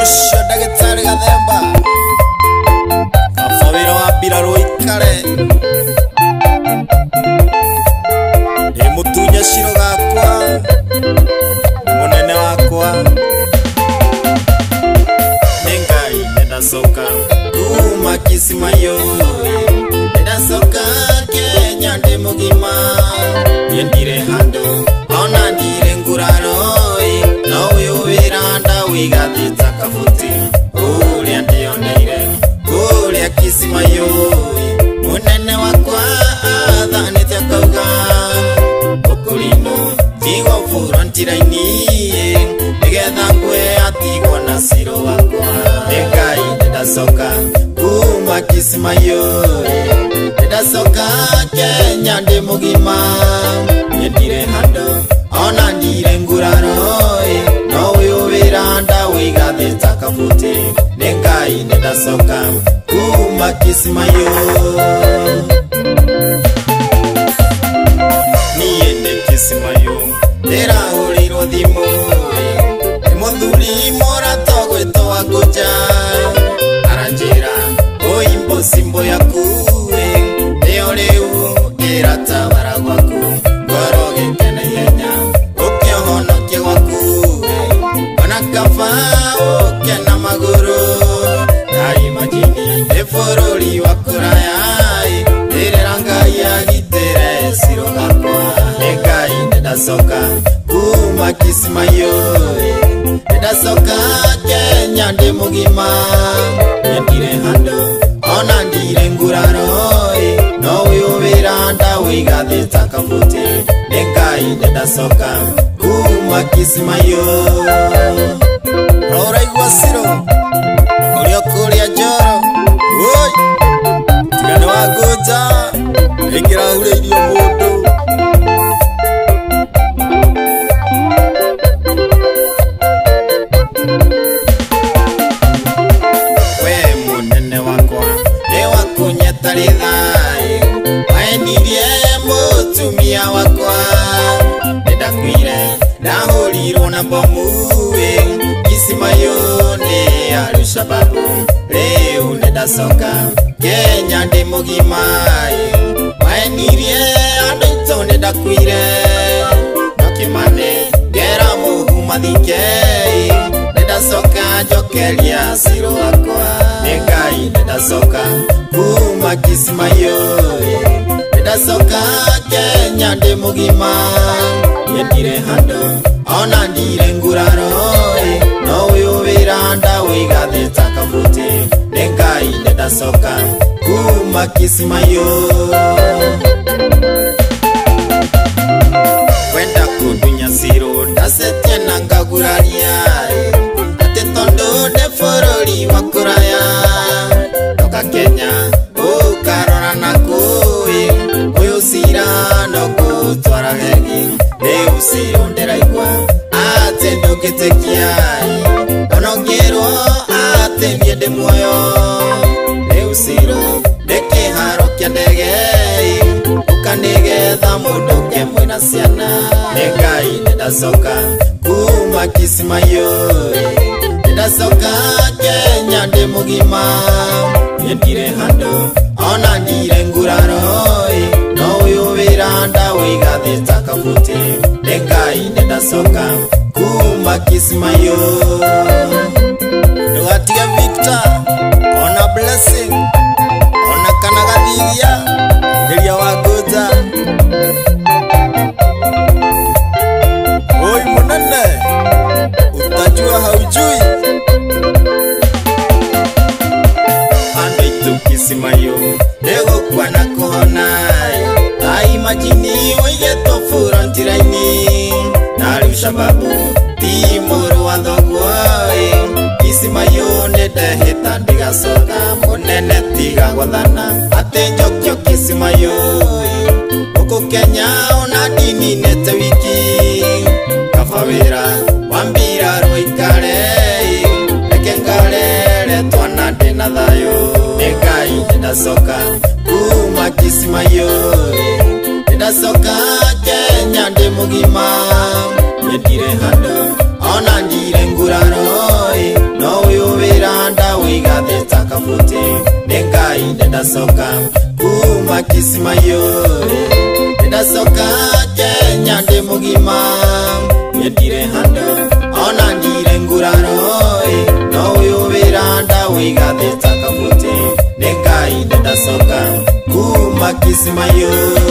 Osho ndagĩtarĩ Gathemba kaba wĩra wa mbirarũ ikare ndĩ mũtunye Shiro gakwa mũnene wakwa nĩ Ngai nĩndacoka kuma Kismayo nĩndacoka Kenya ndĩ mũgima ndirĩ handũ ona ndirĩ nguraro no ũyũ wĩra ndawĩgathĩte kabuti ũrĩa ndĩoneire kũrĩa Kismayo mũnene wakwa athanĩte akauga ũkũrinũ tigwo bũrũntira-inĩ nĩgetha ngwe atigwo na Shiro wakwa nĩ Ngai nĩndacoka kuma Kismayo nĩndacoka Kenya ndĩ mũgima ndirĩ handũ ona ndirĩ nguraro no ũyũ wĩra ndawĩgathĩte kabuti nĩ Ngai nĩndacoka kuma Kismayo niĩ ndĩ Kismayo ndĩrahũrĩirwo thimũ nĩ mũthuri mũrata ũgwĩtwo Wangũnja aranjĩra imbo yaku nĩyo rĩu ĩratabara gwaku ngoro gĩkena ihenya ũkĩhonokia gwaku ona kaba ũkĩna magũrũ imagine nĩ bũrũri wa kũraya ndĩrera Ngai agitĩre Shiro gakwa nĩ Ngai nĩndacoka kuma Kismayo nĩndacoka Kenya ndĩ mũgima ndirĩ handũ ona ndirĩ nguraro no ũyũ wĩra ndawĩgathĩte kabuti nĩ Ngai nĩndacoka kuma Kismayo ũraigua Shiro ũrĩa kũrĩa Njoro tigana Wangũnja ĩngĩrahurĩirio mũndũ waenirie mũtumia wakwa nĩndakwire ndahũrirwo na bomu Kismayo nĩ Al-Shabaab rĩu nĩndacoka Kenya ndĩ mũgima waenirie andũ aitũ nĩndakwire no Kĩmani ngera mũhu mathike nĩndacoka njokeria Shiro wakwa nĩ Ngai nĩndacoka kuma Kismayo nĩndacoka Kenya ndĩ mũgima ndirĩ handũ ona ndirĩ nguraro no ũyũ wĩra ndawĩgathĩte kabuti nĩ Ngai nĩndacoka kuma Kismayo kwenda kũndunya Shiro ndacetie na ngaguraria atĩ tondũ nĩ bũrũri wa kũraya ndoka Kenya ũkarora nakũĩ ũyũ Shiro no gũtwara gegi rĩu Shiro ndĩraigua atĩ ndũngĩtĩkia ona ngĩrwo atĩ niĩ ndĩ muoyo rĩu Shiro ndĩ kĩharo kĩa ndege ũkanĩgetha mũndũ ũngĩ mwĩna ciana nĩ Ngai nĩndacoka kuma Kismayo nĩndacoka Kenya ndĩ mũgima ndirĩ handũ ona ndirĩ nguraro no ũyũ wĩra ndawĩgathĩte kabuti nĩ Ngai nĩndacoka kuma Kismayo ndũgatige Victor ona Blessing ona kana Gathithia rĩrĩa Wangũnja oi mũnene utajua haujui andũ aitũ Kismayo ndĩgũkua na kũhona imagine ũigĩtwo bũrũntira-inĩ na Al-Shabaab ti mũrũ wa thoguo Kismayo nĩndehĩta ndigacoka mũnene tiga gwathana atĩ njokio Kismayo gũkũ Kenya ona ndininĩte wiki kaba wĩra wa mbirarũ ikare reke ngarere twana ndĩna thayũ nĩ Ngai nĩndacoka kuma Kismayo nĩndacoka Kenya ndĩ mũgima ndirĩ handũ ona ndirĩ nguraro no ũyũ kafuti Nengai deda soka kuma kisima yore Deda soka jenya de mugima Yedire hando ona ndire nguraroi No uyu viranda wiga deta kafuti Nengai deda soka kuma kisima yore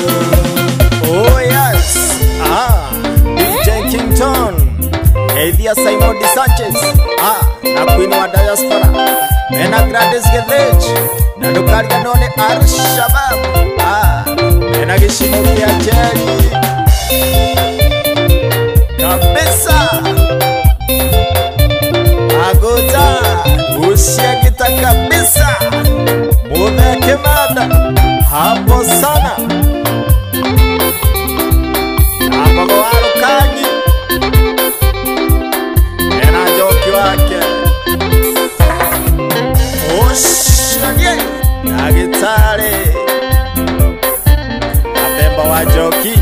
Oh yes, DJ Kington, Elia Simon de Sanchez, na Queen wa Diaspora, Mena Grandes Gevech, na Lukaria None Al-Shabab, Mena Gishimuki Ajeri, kabisa, Agota, usia kita kabisa, Mume Kemada, hapo sana. Kanyi Ena joki wake Oshage Na gitare Napemba wa joki